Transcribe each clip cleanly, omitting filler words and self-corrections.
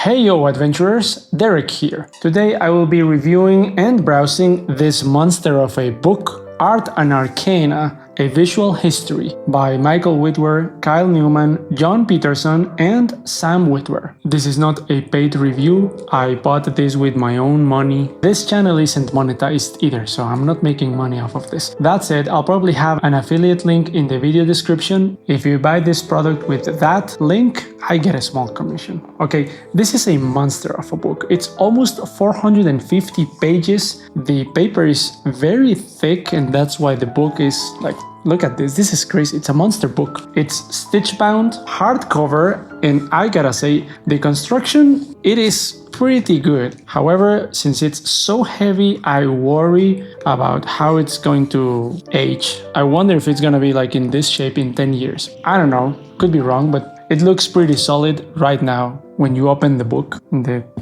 Hey yo adventurers, Derek here. Today I will be reviewing and browsing this monster of a book, Art Arcana, A Visual History by Michael Whitwer, Kyle Newman, John Peterson, and Sam Whitwer. This is not a paid review, I bought this with my own money. This channel isn't monetized either, so I'm not making money off of this. That said, I'll probably have an affiliate link in the video description. If you buy this product with that link, I get a small commission. Okay, this is a monster of a book. It's almost 450 pages. The paper is very thick, and that's why the book is like, look at this. This is crazy. It's a monster book. It's stitch bound, hardcover, and I gotta say, the construction, it is pretty good. However, since it's so heavy, I worry about how it's going to age. I wonder if it's gonna be like in this shape in 10 years. I don't know, could be wrong, but it looks pretty solid right now. When you open the book,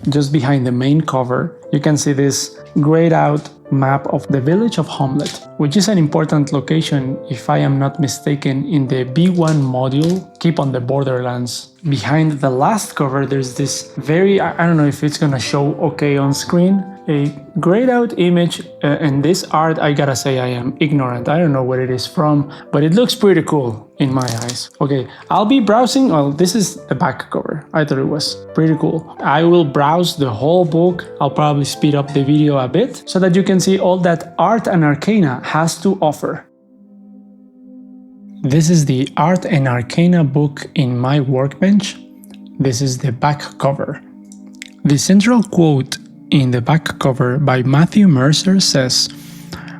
just behind the main cover, you can see this grayed out map of the village of Hamlet, which is an important location, if I am not mistaken, in the B1 module, Keep on the Borderlands. Behind the last cover, there's this very, I don't know if it's gonna show okay on screen, a grayed out image, and this art, I gotta say I am ignorant. I don't know where it is from, but it looks pretty cool in my eyes. Okay, I'll be browsing, well, this is the back cover. I thought it was pretty cool. I will browse the whole book. I'll probably speed up the video a bit so that you can see all that Art Arcana has to offer. This is the Art Arcana book in my workbench. This is the back cover. The central quote in the back cover by Matthew Mercer says,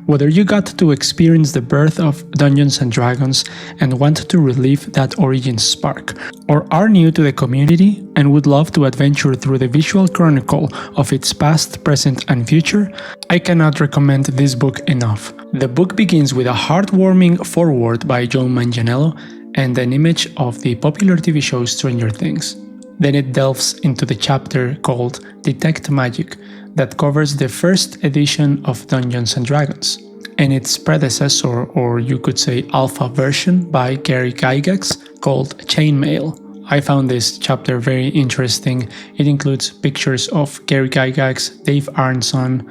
"Whether you got to experience the birth of Dungeons & Dragons and want to relive that origin spark, or are new to the community and would love to adventure through the visual chronicle of its past, present and future, I cannot recommend this book enough." The book begins with a heartwarming foreword by Joe Manganiello and an image of the popular TV show Stranger Things. Then it delves into the chapter called Detect Magic that covers the first edition of Dungeons & Dragons and its predecessor, or you could say alpha version, by Gary Gygax called Chainmail. I found this chapter very interesting. It includes pictures of Gary Gygax, Dave Arneson,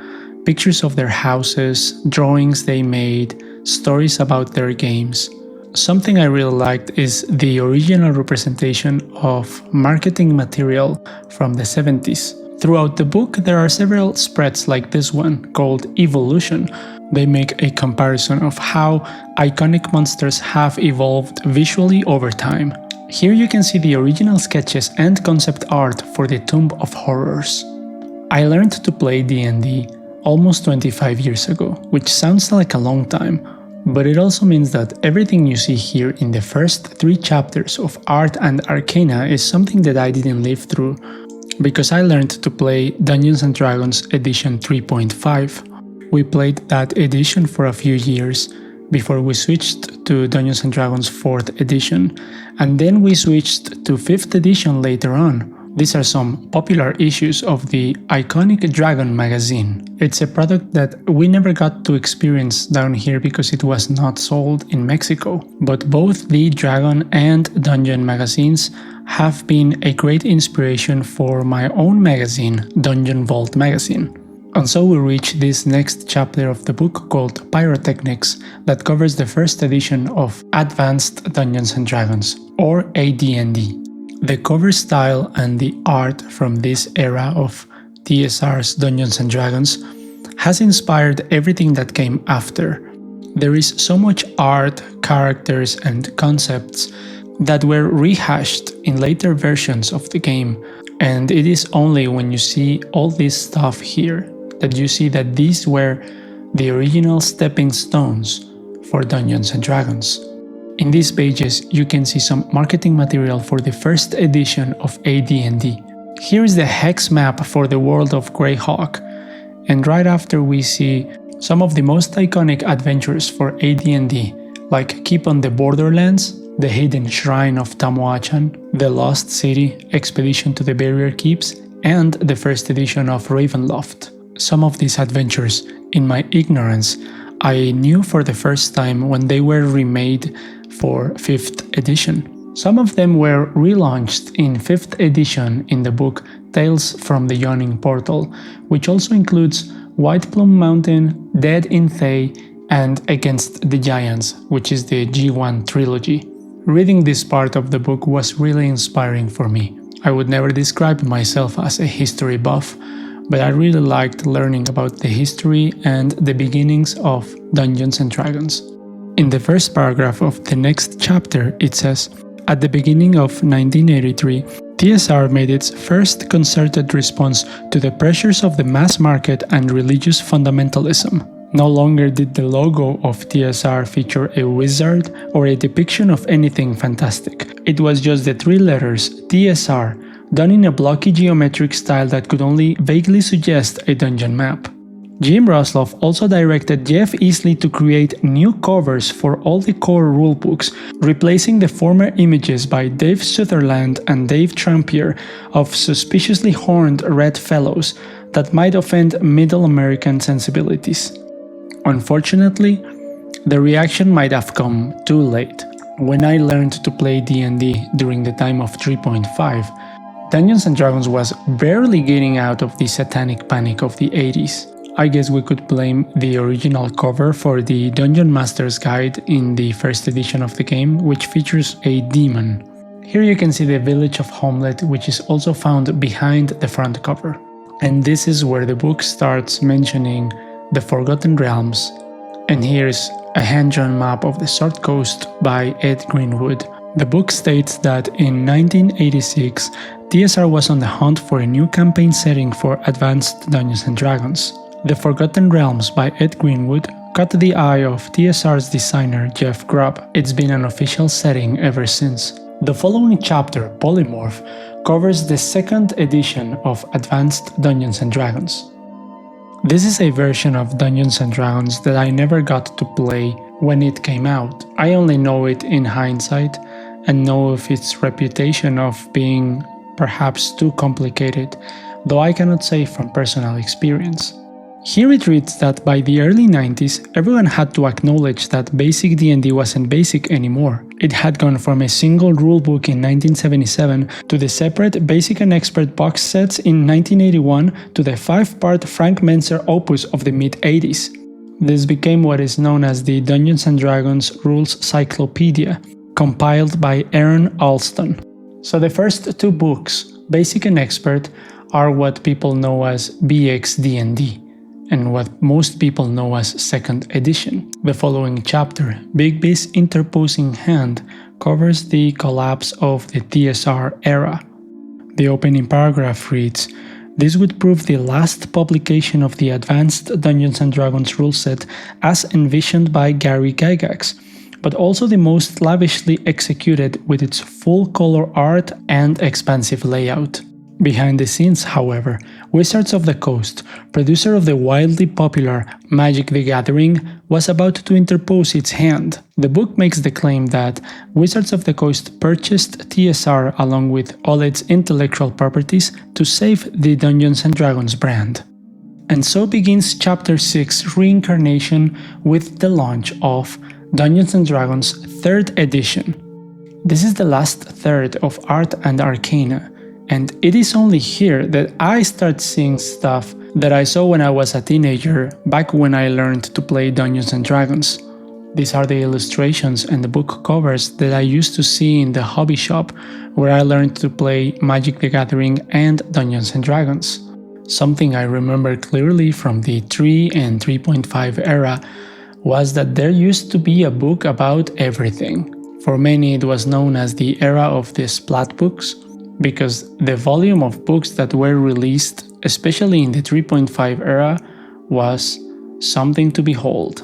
pictures of their houses, drawings they made, stories about their games. Something I really liked is the original representation of marketing material from the 70s. Throughout the book, there are several spreads like this one, called Evolution. They make a comparison of how iconic monsters have evolved visually over time. Here you can see the original sketches and concept art for the Tomb of Horrors. I learned to play D&D almost 25 years ago, which sounds like a long time. But it also means that everything you see here in the first 3 chapters of Art and Arcana is something that I didn't live through, because I learned to play Dungeons & Dragons Edition 3.5. We played that edition for a few years before we switched to Dungeons & Dragons 4th edition, and then we switched to 5th edition later on. These are some popular issues of the iconic Dragon magazine. It's a product that we never got to experience down here because it was not sold in Mexico. But both the Dragon and Dungeon magazines have been a great inspiration for my own magazine, Dungeon Vault magazine. And so we reach this next chapter of the book called Pyrotechnics that covers the first edition of Advanced Dungeons & Dragons, or AD&D. The cover style and the art from this era of TSR's Dungeons & Dragons has inspired everything that came after. There is so much art, characters and concepts that were rehashed in later versions of the game, and it is only when you see all this stuff here that you see that these were the original stepping stones for Dungeons & Dragons. In these pages, you can see some marketing material for the first edition of AD&D. Here is the hex map for the world of Greyhawk, and right after we see some of the most iconic adventures for AD&D, like Keep on the Borderlands, the Hidden Shrine of Tamoachan, the Lost City, Expedition to the Barrier Keeps, and the first edition of Ravenloft. Some of these adventures, in my ignorance, I knew for the first time when they were remade for 5th edition. Some of them were relaunched in 5th edition in the book Tales from the Yawning Portal, which also includes White Plume Mountain, Dead in Thay, and Against the Giants, which is the G1 trilogy. Reading this part of the book was really inspiring for me. I would never describe myself as a history buff, but I really liked learning about the history and the beginnings of Dungeons & Dragons. In the first paragraph of the next chapter, it says, "At the beginning of 1983, TSR made its first concerted response to the pressures of the mass market and religious fundamentalism. No longer did the logo of TSR feature a wizard or a depiction of anything fantastic. It was just the three letters TSR, done in a blocky geometric style that could only vaguely suggest a dungeon map." Jim Rosloff also directed Jeff Easley to create new covers for all the core rulebooks, replacing the former images by Dave Sutherland and Dave Trampier of suspiciously horned red fellows that might offend Middle American sensibilities. Unfortunately, the reaction might have come too late. When I learned to play D&D during the time of 3.5, Dungeons & Dragons was barely getting out of the satanic panic of the 80s. I guess we could blame the original cover for the Dungeon Master's Guide in the first edition of the game, which features a demon. Here you can see the village of Homelet, which is also found behind the front cover. And this is where the book starts mentioning the Forgotten Realms. And here's a hand-drawn map of the Sword Coast by Ed Greenwood. The book states that in 1986, TSR was on the hunt for a new campaign setting for Advanced Dungeons & Dragons. The Forgotten Realms by Ed Greenwood caught the eye of TSR's designer Jeff Grubb. It's been an official setting ever since. The following chapter, Polymorph, covers the second edition of Advanced Dungeons & Dragons. This is a version of Dungeons & Dragons that I never got to play when it came out. I only know it in hindsight and know of its reputation of being perhaps too complicated, though I cannot say from personal experience. Here it reads that by the early 90s, everyone had to acknowledge that basic D&D wasn't basic anymore. It had gone from a single rulebook in 1977 to the separate Basic and Expert box sets in 1981 to the 5-part Frank Menzer opus of the mid-80s. This became what is known as the Dungeons & Dragons Rules Cyclopedia, compiled by Aaron Alston. So the first two books, Basic and Expert, are what people know as BXD&D. And what most people know as 2nd edition. The following chapter, Bigby's Interposing Hand, covers the collapse of the TSR era. The opening paragraph reads, "This would prove the last publication of the Advanced Dungeons & Dragons rule set as envisioned by Gary Gygax, but also the most lavishly executed with its full-color art and expansive layout." Behind the scenes, however, Wizards of the Coast, producer of the wildly popular Magic the Gathering, was about to interpose its hand. The book makes the claim that Wizards of the Coast purchased TSR along with all its intellectual properties to save the Dungeons & Dragons brand. And so begins Chapter 6 Reincarnation with the launch of Dungeons & Dragons 3rd edition. This is the last third of Art and Arcana. And it is only here that I start seeing stuff that I saw when I was a teenager, back when I learned to play Dungeons & Dragons. These are the illustrations and the book covers that I used to see in the hobby shop where I learned to play Magic the Gathering and Dungeons & Dragons. Something I remember clearly from the 3 and 3.5 era was that there used to be a book about everything. For many it was known as the era of the splat books, because the volume of books that were released, especially in the 3.5 era, was something to behold.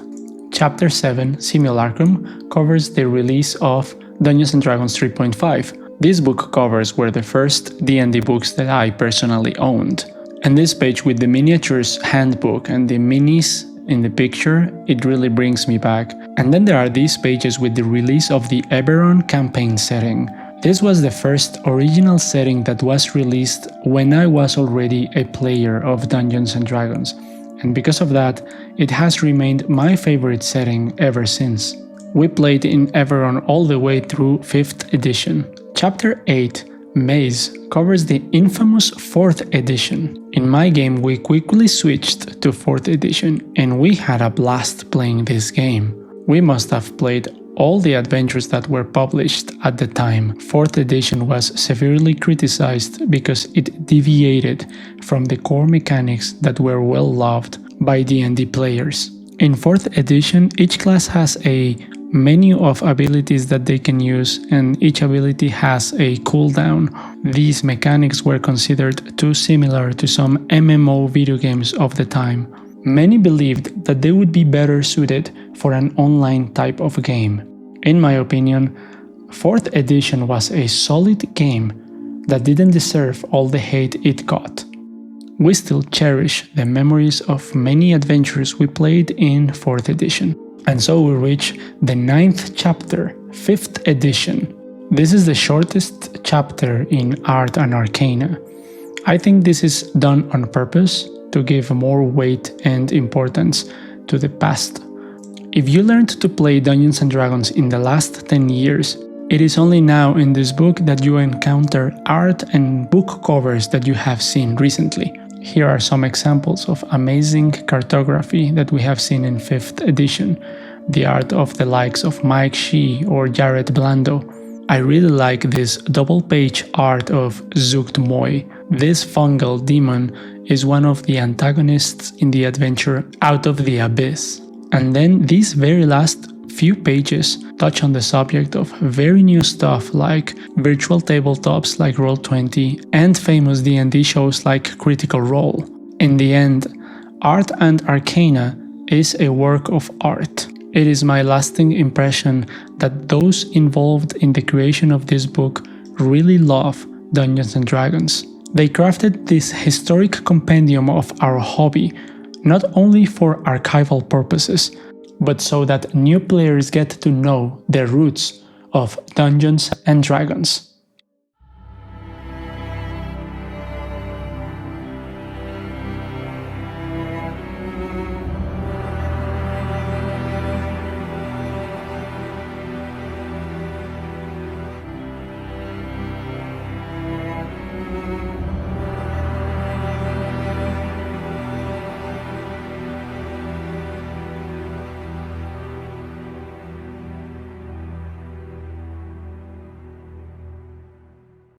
Chapter 7, Simulacrum, covers the release of Dungeons & Dragons 3.5. These book covers were the first D&D books that I personally owned. And this page with the miniatures handbook and the minis in the picture, it really brings me back. And then there are these pages with the release of the Eberron campaign setting. This was the first original setting that was released when I was already a player of Dungeons & Dragons, and because of that, it has remained my favorite setting ever since. We played in Eberron all the way through 5th edition. Chapter 8, Maze covers the infamous 4th edition. In my game we quickly switched to 4th edition and we had a blast playing this game. We must have played all the adventures that were published at the time. 4th edition was severely criticized because it deviated from the core mechanics that were well loved by D&D players. In 4th edition, each class has a menu of abilities that they can use, and each ability has a cooldown. These mechanics were considered too similar to some MMO video games of the time. Many believed that they would be better suited for an online type of game. In my opinion, 4th edition was a solid game that didn't deserve all the hate it got. We still cherish the memories of many adventures we played in 4th edition. And so we reach the 9th chapter, 5th edition. This is the shortest chapter in Art and Arcana. I think this is done on purpose to give more weight and importance to the past. If you learned to play Dungeons & Dragons in the last 10 years, it is only now in this book that you encounter art and book covers that you have seen recently. Here are some examples of amazing cartography that we have seen in 5th edition, the art of the likes of Mike Shee or Jared Blando. I really like this double-page art of Zugt Moi. This fungal demon is one of the antagonists in the adventure Out of the Abyss. And then these very last few pages touch on the subject of very new stuff like virtual tabletops like Roll20 and famous D&D shows like Critical Role. In the end, Art and Arcana is a work of art. It is my lasting impression that those involved in the creation of this book really love Dungeons & Dragons. They crafted this historic compendium of our hobby, not only for archival purposes, but so that new players get to know the roots of Dungeons & Dragons.